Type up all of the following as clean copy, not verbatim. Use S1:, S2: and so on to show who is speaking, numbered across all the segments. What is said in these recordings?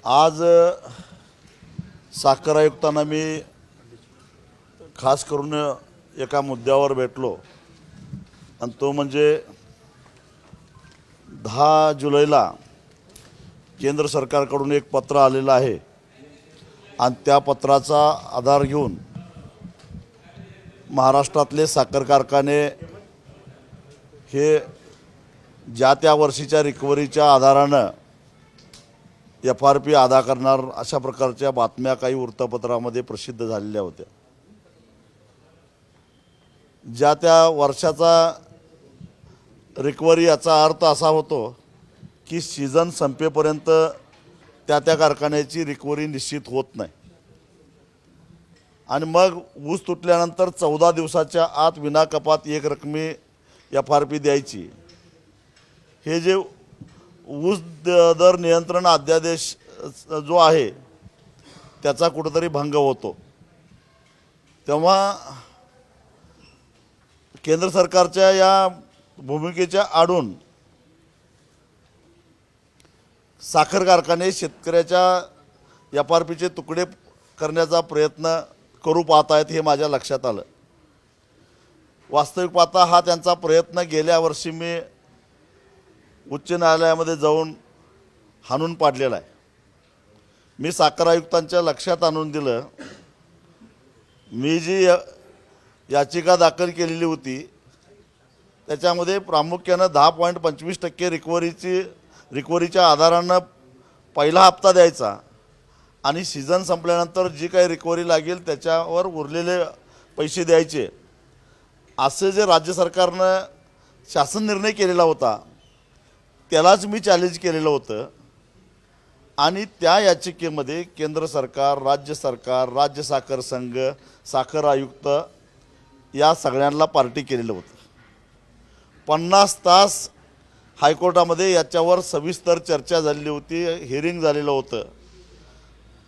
S1: आज साखर आयुक्तांना मी खास करून एका मुद्द्यावर भेटलो आणि तो म्हणजे 10 जुलैला केंद्र सरकारकडून एक पत्र आलेलं आहे आणि त्या पत्राचा आधार घेऊन महाराष्ट्रातले साखर कारखाने हे ज्या त्या वर्षीच्या रिकव्हरीच्या आधारानं FRP अदा करणार अशा प्रकारच्या बातम्या काही वृत्तपत्रामध्ये प्रसिद्ध झालेल्या होत्या। ज्या त्या वर्षाचा रिकव्हरी याचा अर्थ असा होतो की सीझन संपेपर्यंत त्या त्या कारखान्याची रिकव्हरी निश्चित होत नाही आणि मग ऊस तुटल्यानंतर 14 दिवसाच्या आत विना कपात एक रकमी FRP द्यायची। हे जे ऊस दर नियंत्रण अध्यादेश जो आहे त्याचा कुठेतरी भंग होतो। तेव्हा केंद्र सरकारच्या या भूमिकेच्या आडून साखर कारखाने शेतकऱ्याच्या FRPचे तुकडे करण्याचा प्रयत्न करू पाहत आहेत हे माझ्या लक्षात आलं। वास्तविक पाहता हा त्यांचा प्रयत्न गेल्या वर्षी मी उच्च न्यायालयामध्ये जाऊन हाणून पाडलेला आहे। मी साखर आयुक्तांच्या लक्षात आणून दिलं, मी जी याचिका दाखल केलेली होती त्याच्यामध्ये प्रामुख्यानं 10.25% रिकव्हरीच्या आधारानं पहिला हप्ता द्यायचा आणि सीझन संपल्यानंतर जी काही रिकव्हरी लागेल त्याच्यावर उरलेले पैसे द्यायचे, असे जे राज्य सरकारनं शासन निर्णय केलेला होता त्यालाच मी चॅलेंज केलेलं होतं आणि त्या याचिकेमध्ये केंद्र सरकार, राज्य सरकार, राज्य साखर संघ, साखर आयुक्त या सगळ्यांना पार्टी केलेलं होतं। 50 तास हायकोर्टामध्ये याच्यावर सविस्तर चर्चा झालेली होती, हिअरिंग झालेलं होतं।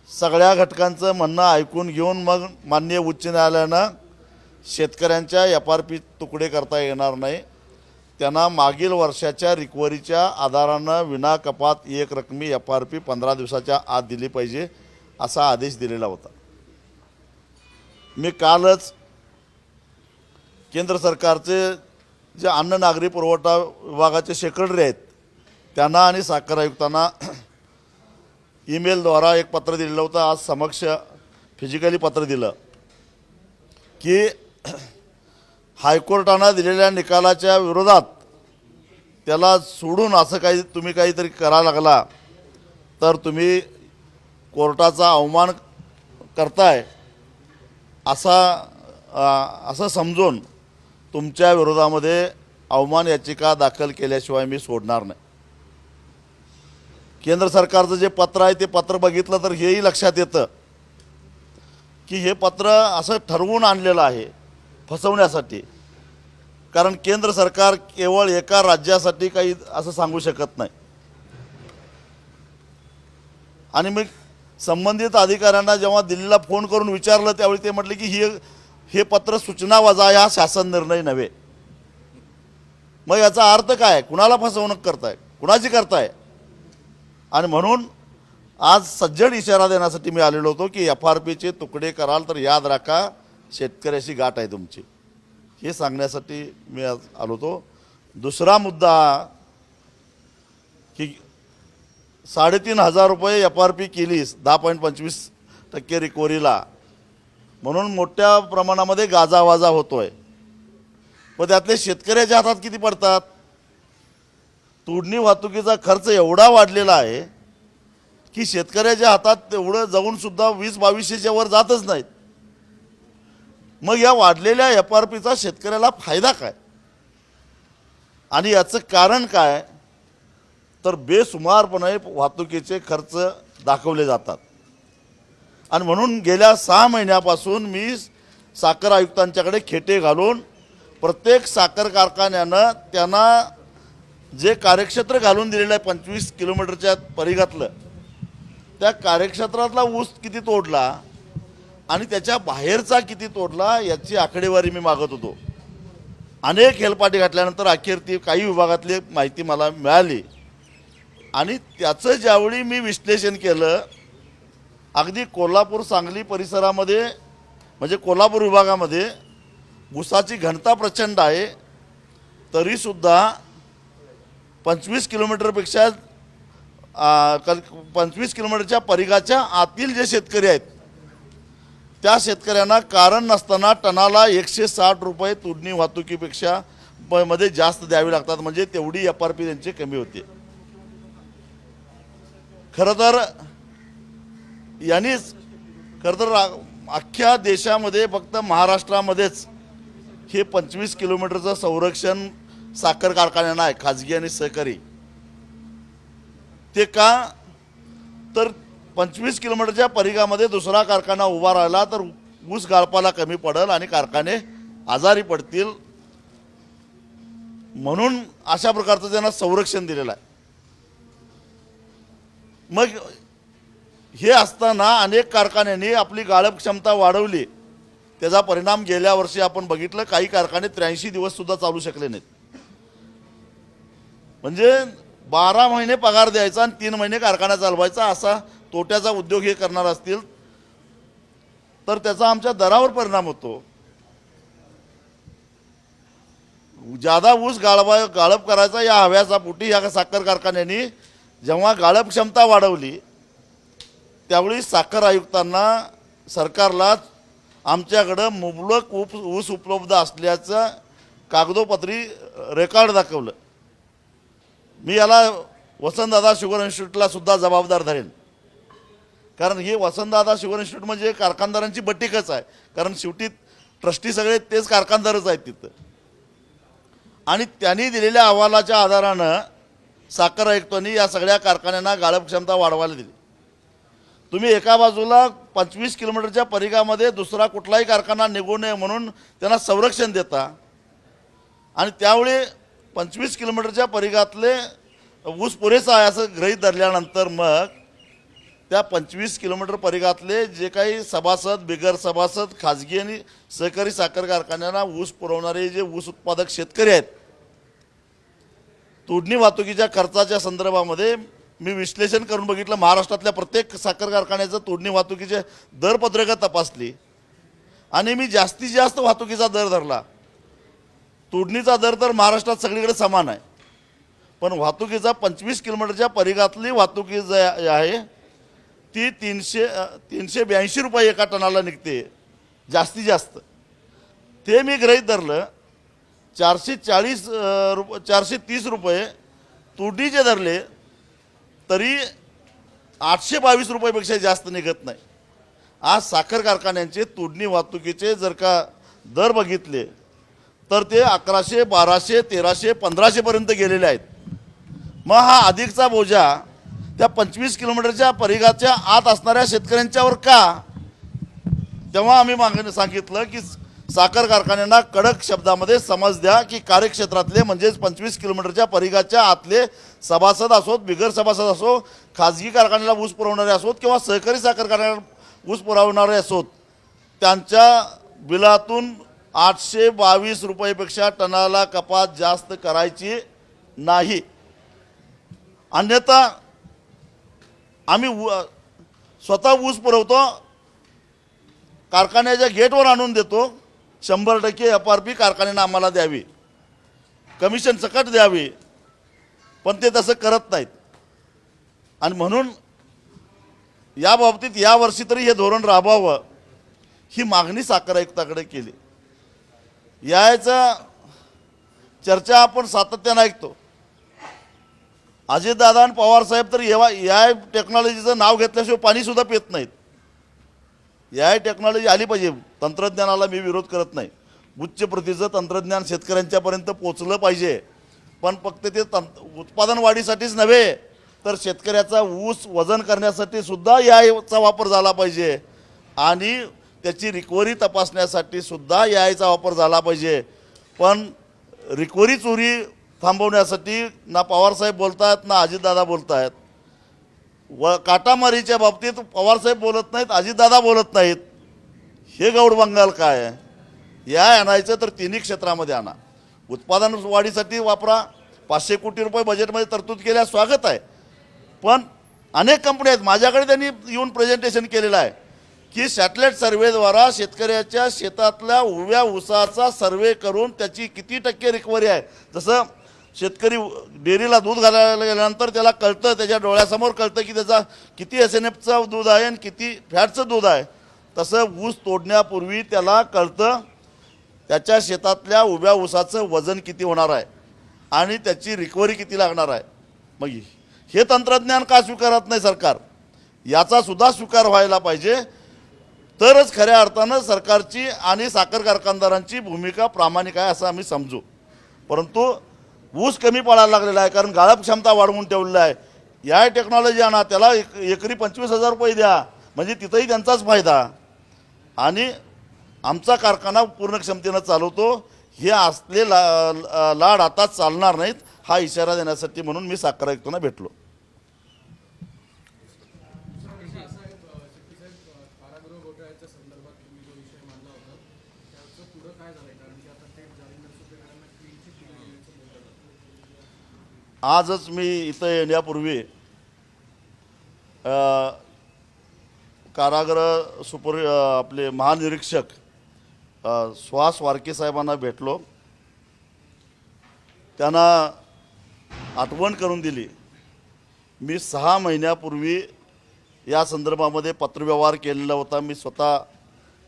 S1: सगळ्या घटकांचं म्हणणं ऐकून घेऊन मग माननीय उच्च न्यायालयानं शेतकऱ्यांच्या FRP तुकडे करता येणार नाही, त्यांना मागील वर्षाच्या रिकव्हरीच्या आधारानं विना कपात एक रकमी FRP 15 दिवसाच्या आत दिली पाहिजे असा आदेश दिलेला होता। मी कालच केंद्र सरकारचे जे अन्न नागरी पुरवठा विभागाचे सेक्रेटरी आहेत त्यांना आणि साखर आयुक्तांना ईमेलद्वारा एक पत्र दिलेलं होतं। आज समक्ष फिजिकली पत्र दिलं की हायकोर्टानं दिलेल्या निकालाच्या विरोधात त्याला सोडून असं काही तुम्ही काहीतरी करायला लागला तर तुम्ही कोर्टाचा अवमान करताय असं समजून तुमच्या विरोधामध्ये अवमान याचिका दाखल केल्याशिवाय मी सोडणार नाही। केंद्र सरकारचं जे पत्र आहे ते पत्र बघितलं तर हेही लक्षात येतं की हे पत्र असं ठरवून आणलेलं आहे फसवण्यासाठी, कारण केंद्र सरकार केवळ एका राज्यासाठी काही असं सांगू शकत नाही। आणि मी संबंधित अधिकाऱ्यांना जेव्हा दिल्लीला फोन करून विचारलं त्यावेळी ते म्हटले की हे पत्र सूचना वजा हा शासन निर्णय नव्हे। मग याचा अर्थ काय? कुणाला फसवणूक करताय, कुणाची करताय? आणि म्हणून आज सज्जड इशारा देण्यासाठी मी आलेलो होतो की FRPचे तुकडे कराल तर याद राखा शेतकऱ्याची गाठ आहे तुमची, हे सांगण्यासाठी मी आज आलो होतो। दुसरा मुद्दा की 3,500 रुपये FRP केलीस 10.25% रिकव्हरीला म्हणून मोठ्या प्रमाणामध्ये गाजावाजा होतोय, पण त्यातले शेतकऱ्याच्या हातात किती पडतात? तोडणी वाहतुकीचा खर्च एवढा वाढलेला आहे की शेतकऱ्याच्या हातात तेवढं जाऊन सुद्धा 20-2200च्या वर जातच नाहीत। मग या वाढलेल्या FRPचा शेतकऱ्याला फायदा काय आणि याचं कारण काय? तर बेसुमारपणे वाहतुकीचे खर्च दाखवले जातात। आणि म्हणून गेल्या 6 महिन्यापासून मी साखर आयुक्तांच्याकडे खेटे घालून प्रत्येक साखर कारखान्यानं त्यांना जे कार्यक्षेत्र घालून दिलेलं आहे 25 किलोमीटरच्या परिघातलं, त्या कार्यक्षेत्रातला ऊस किती तोडला आणि त्याच्या बाहेरचा किती तोडला याची आकडेवारी मी मागत होतो। अनेक हेलपाटे घातल्यानंतर अखेर ती काही विभागातली माहिती मला मिळाली आणि त्याचं ज्यावेळी मी विश्लेषण केलं, अगदी कोल्हापूर सांगली परिसरामध्ये म्हणजे कोल्हापूर विभागामध्ये ऊसाची घनता प्रचंड आहे, तरीसुद्धा 25 किलोमीटरपेक्षा 25 किलोमीटरच्या परिघाच्या आतील जे शेतकरी आहेत त्या शेतकऱ्यांना कारण नसताना टनाला 160 रुपये तोडणी वाहतुकीपेक्षा मध्ये जास्त द्यावी लागतात, म्हणजे तेवढी FRP त्यांची कमी होते. खरं तर अख्ख्या देशामध्ये फक्त महाराष्ट्रामध्येच हे 25 किलोमीटरचं संरक्षण साखर कारखान्यांना आहे, खाजगी आणि सहकारी. ते का तर 25 किलोमीटरच्या परिघामध्ये दुसरा कारखाना उभा राहिला तर ऊस गाळपाला कमी पडेल आणि कारखाने आजारी पडतील, म्हणून अशा प्रकारचं त्यांना संरक्षण दिलेलं आहे. मग हे असताना अनेक कारखान्यांनी आपली गाळप क्षमता वाढवली. त्याचा परिणाम गेल्या वर्षी आपण बघितलं, काही कारखाने 83 दिवस सुद्धा चालू शकले नाहीत. म्हणजे 12 महिने पगार द्यायचा आणि 3 महिने कारखाना चालवायचा, असा तोट्याचा उद्योग हे करणार असतील तर त्याचा आमच्या दरावर परिणाम होतो. ज्यादा ऊस गाळप करायचा या हव्यासा पोटी या साखर कारखान्यांनी जेव्हा गाळप क्षमता वाढवली त्यावेळी साखर आयुक्तांना सरकारला आमच्याकडं मुबलक ऊस उपलब्ध असल्याचं कागदोपत्री रेकॉर्ड दाखवलं. मी याला वसंतदादा शुगर इन्स्टिट्यूटला सुद्धा जबाबदार धरेन, कारण हे वसंतदादा शुगर इन्स्टिट्यूट म्हणजे कारखानदारांची बटीकच आहे, कारण शेवटी ट्रस्टी सगळे तेच कारखानदारच आहेत तिथं. आणि त्यांनी दिलेल्या अहवालाच्या आधारानं साखर आयुक्तांनी या सगळ्या कारखान्यांना गाळप क्षमता वाढवायला दिली. तुम्ही एका बाजूला 25 किलोमीटरच्या परिघामध्ये दुसरा कुठलाही कारखाना निघू नये म्हणून त्यांना संरक्षण देता आणि त्यावेळी 25 किलोमीटरच्या परिघातले ऊस पुरेसा आहे असं गृहीत धरल्यानंतर मग त्या 25 किलोमीटर परिघातले जे काही सभासद बिगर सभासद खाजगी आणि सहकारी साखर कारखान्यांना ऊस पुरवणारे जे ऊस उत्पादक शेतकरी आहेत, तोडणी वाहतुकीच्या खर्चाच्या संदर्भामध्ये मी विश्लेषण करून बघितलं. महाराष्ट्रातल्या प्रत्येक साखर कारखान्याचं तोडणी वाहतुकीचे दरपत्रकं तपासली आणि मी जास्तीत जास्त वाहतुकीचा दर धरला. तोडणीचा दर तर महाराष्ट्रात सगळीकडे समान आहे, पण वाहतुकीचा 25 किलोमीटरच्या परिघातली वाहतुकी जी आहे ती 382 रुपये एका टनाला निघते जास्तीत जास्त. ते मी गृहीत धरलं. 430 रुपये तोडणीचे धरले तरी 822 रुपयापेक्षा जास्त निघत नाही. आज साखर कारखान्यांचे तोडणी वाहतुकीचे जर का दर बघितले तर ते 1100, 1200, 1300, 1500 पर्यंत गेलेले आहेत. मग हा अधिकचा बोजा त्या 25 किलोमीटरच्या परिघाच्या आत असणाऱ्या शेतकऱ्यांच्यावर का? तेव्हा आम्ही मागणी सांगितलं की साखर कारखान्यांना कडक शब्दामध्ये समज द्या की कार्यक्षेत्रातले म्हणजेच 25 किलोमीटरच्या परिघाच्या आतले सभासद असोत, बिगर सभासद असो, खाजगी कारखान्याला ऊस पुरवणारे असोत किंवा सहकारी साखर कारखान्याला ऊस पुरवणारे असोत, त्यांच्या बिलातून 822 रुपयापेक्षा टनाला कपात जास्त करायची नाही. अन्यथा आम्ही स्वतः ऊस पुरवतो, कारखान्याच्या गेटवर आणून देतो, 100% FRP कारखान्यानं आम्हाला द्यावी, कमिशन सकट द्यावी, पण ते तसं करत नाहीत. आणि म्हणून या बाबतीत यावर्षी तरी हे धोरण राबवावं ही मागणी साखर आयुक्ताकडे केली. याचा चर्चा आपण सातत्यानं ऐकतो. अजितदादा आणि पवारसाहेब तर या टेक्नॉलॉजीचं नाव घेतल्याशिवाय पाणीसुद्धा पित नाहीत. या टेक्नॉलॉजी आली पाहिजे. तंत्रज्ञानाला मी विरोध करत नाही. उच्च प्रतीचं तंत्रज्ञान शेतकऱ्यांच्यापर्यंत पोचलं पाहिजे, पण फक्त ते उत्पादन वाढीसाठीच नव्हे तर शेतकऱ्याचा ऊस वजन करण्यासाठी सुद्धा याचा वापर झाला पाहिजे आणि त्याची रिकव्हरी तपासण्यासाठी सुद्धा याचा वापर झाला पाहिजे. पण रिकव्हरी चोरी थांबवण्यासाठी ना पवारसाहेब बोलत आहेत ना अजितदादा बोलत आहेत. काटामारीच्या बाबतीत पवारसाहेब बोलत नाहीत, अजितदादा बोलत नाहीत. हे गौड बंगाल काय आहे? या आणायचं तर तिन्ही क्षेत्रामध्ये आणा. उत्पादन वाढीसाठी वापरा, 500 कोटी रुपये बजेटमध्ये तरतूद केल्यास स्वागत आहे. पण अनेक कंपन्या आहेत, माझ्याकडे त्यांनी येऊन प्रेझेंटेशन केलेलं आहे की सॅटेलाईट सर्व्हेद्वारा शेतकऱ्याच्या शेतातल्या उभ्या ऊसाचा सर्वे करून त्याची किती टक्के रिकव्हरी आहे. जसं शेतकरी डेअरीला दूध घालायला गेल्यानंतर त्याला कळतं, त्याच्या डोळ्यासमोर कळतं की त्याचा किती SNFचं दूध आहे आणि किती फॅटचं दूध आहे, तसं ऊस तोडण्यापूर्वी त्याला कळतं त्याच्या शेतातल्या उभ्या ऊसाचं वजन किती होणार आहे आणि त्याची रिकव्हरी किती लागणार आहे. मग हे तंत्रज्ञान का स्वीकारत नाही सरकार? याचा सुद्धा स्वीकार व्हायला पाहिजे, तरच खऱ्या अर्थानं सरकारची आणि साखर कारखानदारांची भूमिका प्रामाणिक आहे असं आम्ही समजू. परंतु ऊस कमी पडायला लागलेला आहे, कारण गाळप क्षमता वाढवून ठेवलेली आहे. या टेक्नॉलॉजी आणा, त्याला एकरी 25,000 रुपये द्या, म्हणजे तिथंही त्यांचाच फायदा. आणि आमचा कारखाना पूर्ण क्षमतेनं चालवतो, हे असले लाड आता चालणार नाहीत, हा इशारा देण्यासाठी म्हणून मी साखर आयुक्तांना भेटलो. आजच मी इथं येण्यापूर्वी कारागृह आपले महानिरीक्षक सुहास वारके साहेबांना भेटलो. त्यांना आठवण करून दिली, मी 6 महिन्यापूर्वी या संदर्भामध्ये पत्रव्यवहार केलेला होता. मी स्वतः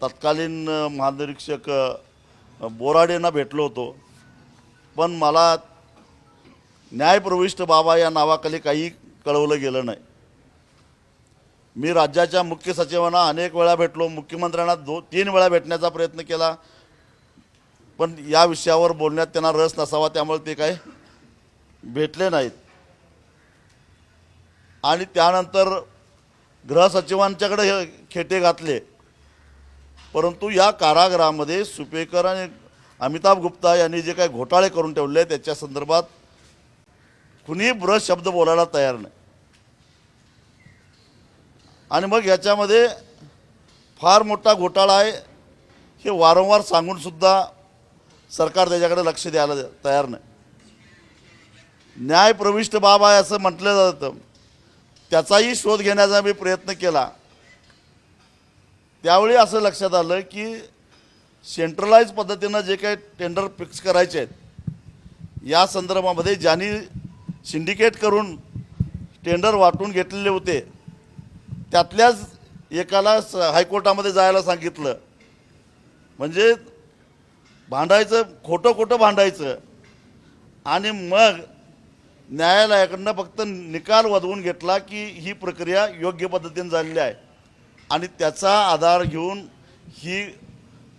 S1: तत्कालीन महानिरीक्षक बोराडेंना भेटलो होतो, पण मला न्यायप्रविष्ट बाबा या नावाखाली काही कळवलं गेलं नाही. मी राज्याच्या मुख्य सचिवांना अनेक वेळा भेटलो, मुख्यमंत्र्यांना 2-3 वेळा भेटण्याचा प्रयत्न केला, पण या विषयावर बोलण्यात त्यांना रस नसावा, त्यामुळे ते काय भेटले नाहीत. आणि त्यानंतर गृहसचिवांच्याकडे हे खेटे घातले. परंतु या कारागृहामध्ये सुपेकर आणि अमिताभ गुप्ता यांनी जे काही घोटाळे करून ठेवले त्याच्या संदर्भात कुणी ब्रश शब्द बोलायला तयार नाही. आणि मग याच्यामध्ये फार मोठा घोटाळा आहे हे वारंवार सांगूनसुद्धा सरकार त्याच्याकडे लक्ष द्यायला तयार नाही. न्यायप्रविष्ट बाब आहे असं म्हटलं जातं, त्याचाही शोध घेण्याचा मी प्रयत्न केला. त्यावेळी असं लक्षात आलं की सेंट्रलाइज पद्धतीनं जे काही टेंडर फिक्स करायचे आहेत या संदर्भामध्ये ज्यांनी सिंडिकेट करून टेंडर वाटून घेतलेले होते त्यातल्याच एकाला हायकोर्टामध्ये जायला सांगितलं. म्हणजे भांडायचं, खोटं भांडायचं आणि मग न्यायालयाकडनं फक्त निकाल वधवून घेतला की ही प्रक्रिया योग्य पद्धतीने झालेली आहे आणि त्याचा आधार घेऊन ही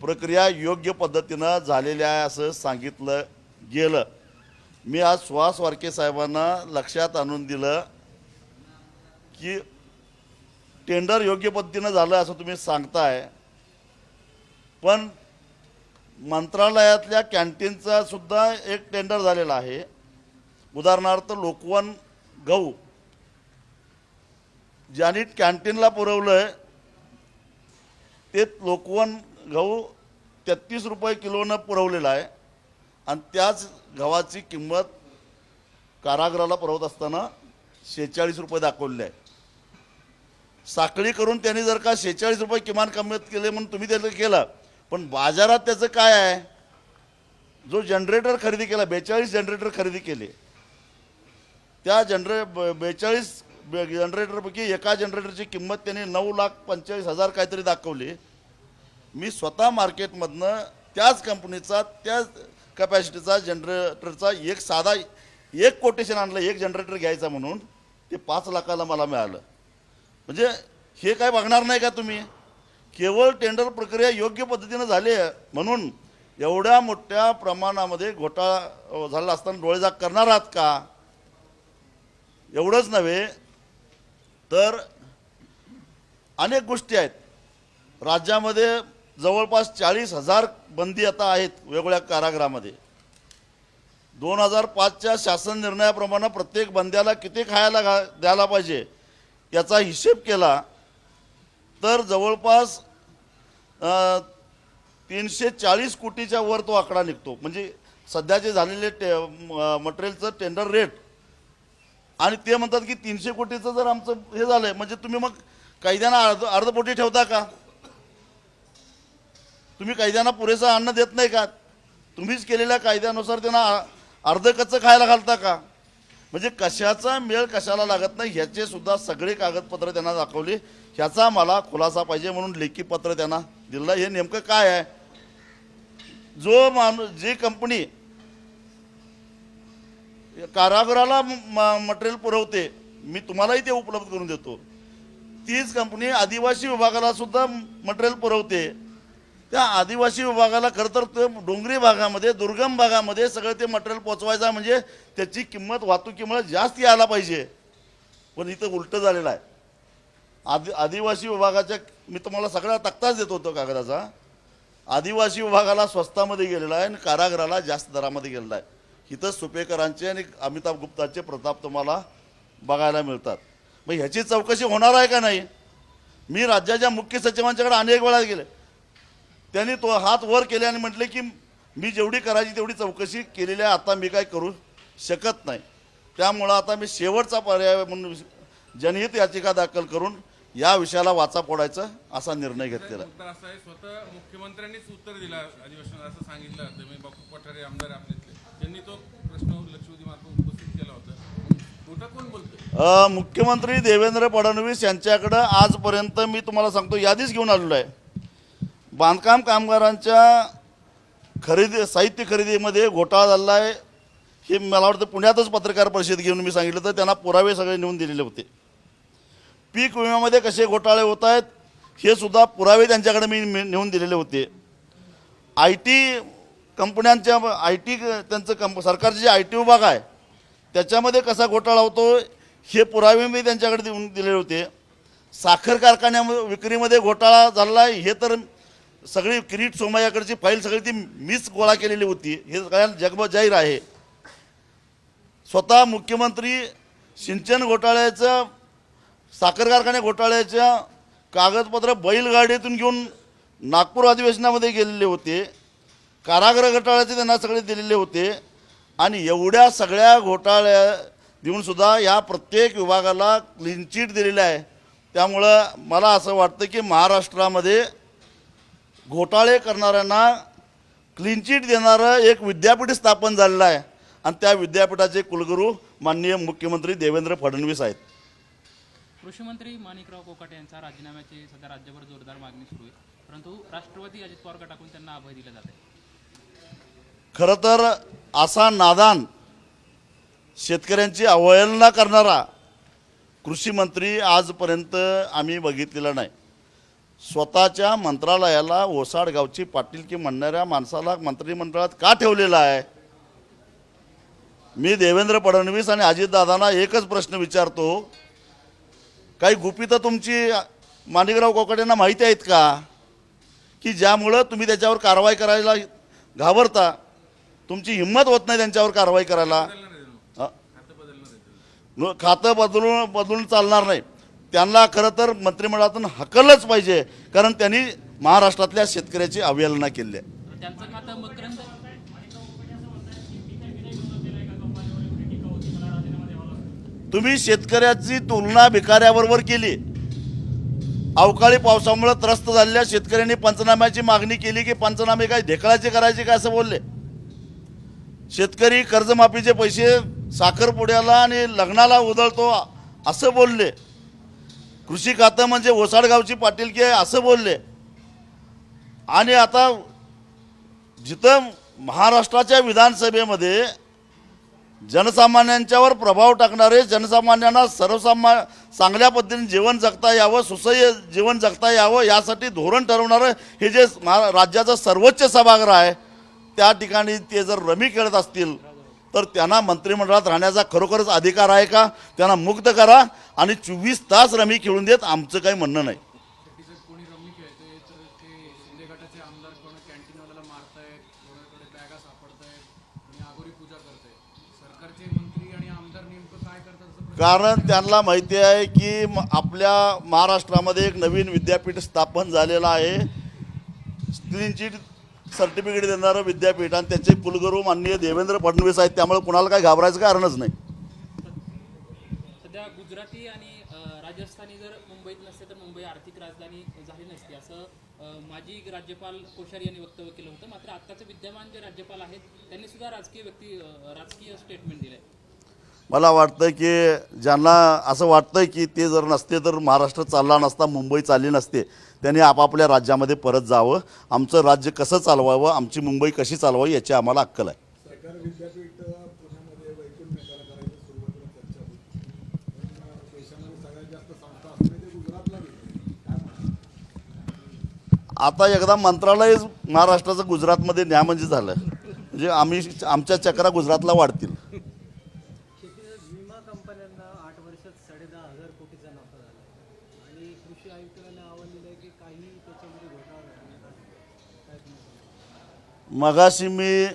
S1: प्रक्रिया योग्य पद्धतीनं झालेली आहे असं सांगितलं गेलं. मी आज सुहास वारके साहेबांना लक्षात आणून दिलं की टेंडर योग्य पद्धतीनं झालं असं तुम्ही सांगताय, पण मंत्रालयातल्या कॅन्टीनचा सुद्धा एक टेंडर झालेला आहे. उदाहरणार्थ लोकवन गहू ज्यांनी कॅन्टीनला पुरवलं ते लोकवन गहू 33 रुपये किलोनं पुरवलेला आहे आणि त्याच गव्हाची किंमत कारागृहाला पुरवत असताना 46 रुपये दाखवलेली आहे. साखळी करून त्यांनी जर का 46 रुपये किमान किंमत केले म्हणून तुम्ही त्याचं केलं, पण बाजारात त्याचं काय आहे? जो जनरेटर खरेदी केला, 42 जनरेटर खरेदी केले, त्या 42 जनरेटरपैकी एका जनरेटरची किंमत त्यांनी 9,45,000 काहीतरी दाखवली. मी स्वतः मार्केटमधनं त्याच कंपनीचा त्याच कॅपॅसिटीचा जनरेटरचा एक कोटेशन आणलं, एक जनरेटर घ्यायचा म्हणून, ते 5 लाखाला मला मिळालं. म्हणजे हे काय बघणार नाही का तुम्ही? केवळ टेंडर प्रक्रिया योग्य पद्धतीनं झाली आहे म्हणून एवढ्या मोठ्या प्रमाणामध्ये घोटाळा झाला असताना डोळेझाक करणार आहात का? एवढंच नव्हे तर अनेक गोष्टी आहेत. राज्यामध्ये जवळपास 40,000 बंदी आता आहेत वेगवेगळ्या कारागृहामध्ये. 2005च्या शासन निर्णयाप्रमाणे प्रत्येक बंद्याला किती खायला द्यायला पाहिजे याचा हिशेब केला तर जवळपास 340 कोटीच्या वर तो आकडा निघतो. म्हणजे सध्याचे झालेले मटेरियलचं टेंडर रेट आणि ते म्हणतात की 300 कोटीचं जर आमचं हे झालंय म्हणजे तुम्ही मग कैद्यांना अर्धपोटी ठेवता का? तुम्ही कैद्यांना पुरेसं अन्न देत नाही का? तुम्हीच केलेल्या कायद्यानुसार त्यांना अर्ध कच्चं खायला घालता का? म्हणजे कशाचा मेळ कशाला लागत नाही ह्याचे सुद्धा सगळे कागदपत्र त्यांना दाखवली. ह्याचा मला खुलासा पाहिजे म्हणून लेखी पत्र त्यांना दिलं. हे नेमकं काय आहे? जो माणूस जी कंपनी कारागृहाला मटेरियल पुरवते मी तुम्हालाही ते उपलब्ध करून देतो, तीच कंपनी आदिवासी विभागाला सुद्धा मटेरियल पुरवते. त्या आदिवासी विभागाला खरं तर ते डोंगरी भागामध्ये दुर्गम भागामध्ये सगळं ते मटेरियल पोचवायचं म्हणजे त्याची किंमत वाहतुकीमुळे जास्त यायला पाहिजे. पण इथं उलटं झालेलं आहे. आदिवासी विभागाच्या मी तुम्हाला सगळा तक्ताच देत होतो कागदाचा. आदिवासी विभागाला स्वस्तामध्ये गेलेला आहे आणि कारागृहाला जास्त दरामध्ये गेलेला आहे. इथं सुपेकरांचे आणि अमिताभ गुप्ताचे प्रताप तुम्हाला बघायला मिळतात. मग ह्याची चौकशी होणार आहे का नाही? मी राज्याच्या मुख्य सचिवांच्याकडे अनेक वेळा गेले. त्यांनी तो हात वर केले आणि म्हटले की मी जेवढी करायची तेवढी चौकशी केलेली आहे, आता मी काय करू शकत नाही. त्यामुळं आता मी शेवटचा पर्याय म्हणून जनहित याचिका दाखल करून या विषयाला वाचा फोडायचा असा निर्णय घेतलेला आहे.
S2: असं आहे, स्वतः मुख्यमंत्र्यांनीच उत्तर दिलं अधिवेशनात असं सांगितलं होतं. मी बापू पठारे आमदार आपल्यातले त्यांनी तो प्रश्न लक्षवेधीमार्फत उपस्थित केला होता. खोटं कोण बोलतोय?
S1: मुख्यमंत्री देवेंद्र फडणवीस यांच्याकडं आजपर्यंत मी तुम्हाला सांगतो यादीच घेऊन आलेलो आहे. बांधकाम कामगारांच्या साहित्य खरेदीमध्ये घोटाळा झाला आहे हे मला वाटतं पुण्यातच पत्रकार परिषद घेऊन मी सांगितलं तर त्यांना पुरावे सगळे नेऊन दिलेले होते. पीक विम्यामध्ये कसे घोटाळे होत आहेत हे सुद्धा पुरावे त्यांच्याकडे मी नेऊन दिलेले होते. IT कंपन्यांच्या त्यांचं सरकारचे जे IT विभाग आहे त्याच्यामध्ये कसा घोटाळा होतो हे पुरावे मी त्यांच्याकडे देऊन दिलेले होते. साखर कारखान्यामध्ये विक्रीमध्ये घोटाळा झाला आहे हे तर सगळी किरीट सोमय्याकडची फाईल सगळी ती मीच गोळा केलेली होती हे सगळ्यांना जगभर जाहीर आहे. स्वतः मुख्यमंत्री सिंचन घोटाळ्याचं साखर कारखाने घोटाळ्याच्या कागदपत्र बैलगाडीतून घेऊन नागपूर अधिवेशनामध्ये गेलेले होते. कारागृह घोटाळ्याचे त्यांना सगळे दिलेले होते आणि एवढ्या सगळ्या घोटाळ्या देऊनसुद्धा या प्रत्येक विभागाला क्लीन चिट दिलेली आहे. त्यामुळं मला असं वाटतं की महाराष्ट्रामध्ये घोटाळे करणाऱ्यांना क्लीन चिट देणारं एक विद्यापीठ स्थापन झालेलं आहे आणि त्या विद्यापीठाचे कुलगुरू माननीय मुख्यमंत्री देवेंद्र फडणवीस आहेत.
S3: कृषी मंत्री माणिकराव कोकाटे यांचा राजीनाम्याची सध्या राज्यभर जोरदार मागणी सुरू आहे, परंतु राष्ट्रवादी अजित पवार गटाकडून त्यांना अभय दिला जात आहे.
S1: खरं तर असा नादान शेतकऱ्यांची अवहेलना करणारा कृषी मंत्री आजपर्यंत आम्ही बघितलेला नाही. स्वतःच्या मंत्रालयाला ओसाड गावची पाटीलकी म्हणणाऱ्या माणसाला मंत्रिमंडळात का ठेवलेला आहे? मी देवेंद्र फडणवीस आणि अजितदादांना एकच प्रश्न विचारतो, काही गुपितं तुमची माणिकराव कोकाटेंना माहिती आहेत का की ज्यामुळं तुम्ही त्याच्यावर कारवाई करायला घाबरता? तुमची हिंमत होत नाही त्यांच्यावर कारवाई करायला. खातं बदलून चालणार नाही. त्यांना खरं तर मंत्रिमंडळातून हकललंच पाहिजे कारण त्यांनी महाराष्ट्रातल्या शेतकऱ्याची अवहेलना केली आहे.
S3: त्यांचं खातं मकरंद
S1: तुम्ही शेतकऱ्याची तुलना भिकाऱ्याबरोबर केली. अवकाळी पावसामुळे त्रस्त झालेल्या शेतकऱ्यांनी पंचनाम्याची मागणी केली की पंचनामे काय ढेकळाचे करायचे काय असं बोलले. शेतकरी कर्जमाफीचे पैसे साखरपुड्याला आणि लग्नाला उधळतो असं बोलले. कृषी खातं म्हणजे ओसाडगावची पाटीलकी आहे असं बोलले. आणि आता जिथं महाराष्ट्राच्या विधानसभेमध्ये जनसामान्यांच्यावर प्रभाव टाकणारे, जनसामान्यांना चांगल्या पद्धतीने जीवन जगता यावं, सुसह्य जीवन जगता यावं यासाठी धोरण ठरवणारं हे जे राज्याचं सर्वोच्च सभागृह आहे त्या ठिकाणी ते जर रमी खेळत असतील तर त्यांना मंत्रिमंडळात राहण्याचा खरोखरच अधिकार आहे का? त्यांना मुक्त करा आणि 24 तास रमी खेळून देत आमचं काही म्हणणं नाही.
S4: कोणी रमी खेळतंय तर ते शिंदे गटाचे आमदार कोण कॅन्टीनवाल्याला मारतायत, कोणाकडे बॅगा सापडतायत, कोणी आगोरी पूजा करताय. सरकारचे मंत्री आणि आमदार नेमकं काय करतात?
S1: कारण त्यांना माहिती आहे की आपल्या महाराष्ट्रामध्ये एक नवीन विद्यापीठ स्थापन झालेलं आहे. क्लीन चिट सर्टिफिकेट देणारं विद्यापीठ आणि त्याचे कुलगुरू माननीय देवेंद्र फडणवीस आहेत, त्यामुळे कुणाला काय घाबरायचं कारणच नाही.
S3: सध्या गुजराती आणि राजस्थानी जर मुंबईत नसते तर मुंबई आर्थिक राजधानी झाली नसती असं माजी राज्यपाल कोश्यारी यांनी वक्तव्य केलं होतं. मात्र आत्ताचे विद्यमान जे राज्यपाल आहेत त्यांनी सुद्धा राजकीय स्टेटमेंट दिलं आहे.
S1: मला वाटतं की ज्यांना असं वाटतंय की ते जर नसते तर महाराष्ट्र चालला नसता, मुंबई चालली नसते, त्यांनी आपापल्या राज्यामध्ये परत जावं. आमचं राज्य कसं चालवावं, आमची मुंबई कशी चालवावी याची आम्हाला अक्कल आहे.
S5: सरकार विद्यापीठ पुण्यामध्ये वैकुंठ मेघाला करायची सुरुवातीला चर्चा होती, पण देशामध्ये सगळ्यात जास्त संस्था असते ते गुजरातला गेले. काय म्हणतात?
S1: आता एकदा मंत्रालय महाराष्ट्राचं गुजरातमध्ये न्या म्हणजे झालं, म्हणजे आमच्या चक्रा गुजरातला वाढतील.
S6: विमा कंपन्यांना 8 वर्षात 10,500 कोटीचा नफा झाला आणि कृषी आयुक्तांना आव्हान दिलं आहे की काही त्याच्यामध्ये घोटाळा झाला. काय तुम्ही
S1: मगाशी मी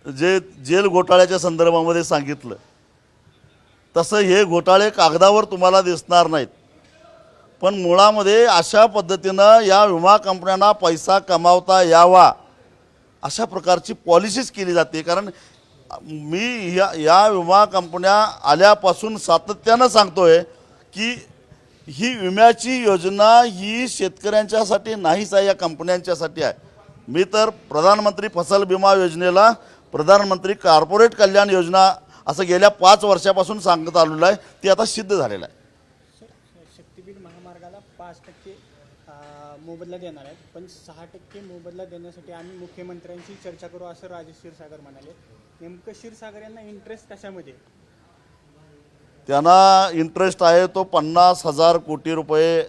S1: जे जेल घोटाळ्याच्या संदर्भामध्ये सांगितलं तसं हे घोटाळे कागदावर तुम्हाला दिसणार नाहीत, पण मुळामध्ये अशा पद्धतीनं या विमा कंपन्यांना पैसा कमावता यावा अशा प्रकारची पॉलिसीच केली जाते. कारण मी या विमा कंपन्या आल्यापासून सातत्यानं सांगतोय की ही विम्याची योजना ही शेतकऱ्यांच्यासाठी नाहीच आहे, या कंपन्यांच्यासाठी आहे. मी तर प्रधानमंत्री फसल विमा योजनेला प्रधानमंत्री कॉर्पोरेट कल्याण योजना असं गेल्या 5 वर्षापासून सांगत आलेलं आहे, ती आता सिद्ध झालेलं आहे.
S6: शक्तीपीठ महामार्गाला 5% मोबदला देणार आहेत, पण 6% मोबदला देण्यासाठी आम्ही मुख्यमंत्र्यांशी चर्चा करू असं राजेश क्षीरसागर म्हणाले. नेमकं क्षीरसागर यांना इंटरेस्ट कशामध्ये?
S1: त्यांना इंटरेस्ट आहे तो 50,000 कोटी रुपये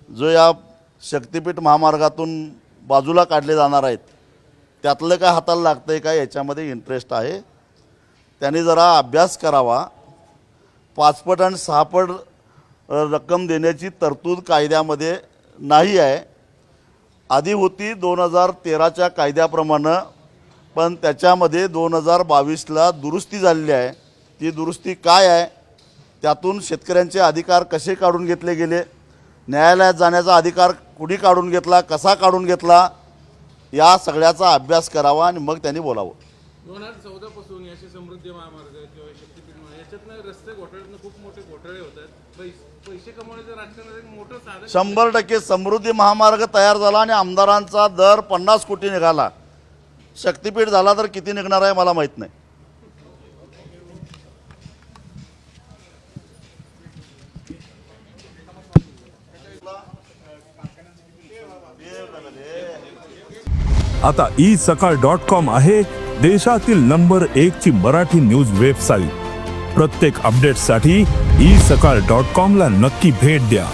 S1: जो या शक्तीपीठ महामार्गातून बाजूला काढले जाणार आहेत त्यातलं काय हाताला लागतं आहे का याच्यामध्ये इंटरेस्ट आहे. त्यांनी जरा अभ्यास करावा. 5 पट आणि 6 पट रक्कम देण्याची तरतूद कायद्यामध्ये नाही आहे. आधी होती 2013च्या कायद्याप्रमाणे, पण त्याच्यामध्ये 2022ला दुरुस्ती झालेली आहे. ती दुरुस्ती काय आहे, त्यातून शेतकऱ्यांचे अधिकार कसे काढून घेतले गेले, न्यायालयात जाण्याचा अधिकार कुणी काढून घेतला, कसा काढून घेतला, या सगळ्याचा अभ्यास करावा आणि मग त्यांनी बोलावं.
S2: 2014 पासून याचे समृद्धी महामार्ग किंवा शक्तीपीठ महामार्ग याच्यातनं रस्ते घोटाळ्यातनं खूप मोठे घोटाळे होतात. पैसे कमवण्याचं राजकारणाचं एक मोठं साधन
S1: 100% समृद्धी महामार्ग तयार झाला आणि आमदारांचा दर 50 कोटी निघाला. शक्तीपीठ झाला तर किती निघणार आहे मला माहीत नाही.
S7: आता isakal.com आहे देशातील नंबर 1 ची मराठी न्यूज वेबसाईट. प्रत्येक अपडेटसाठी isakal.com ला नक्की भेट द्या.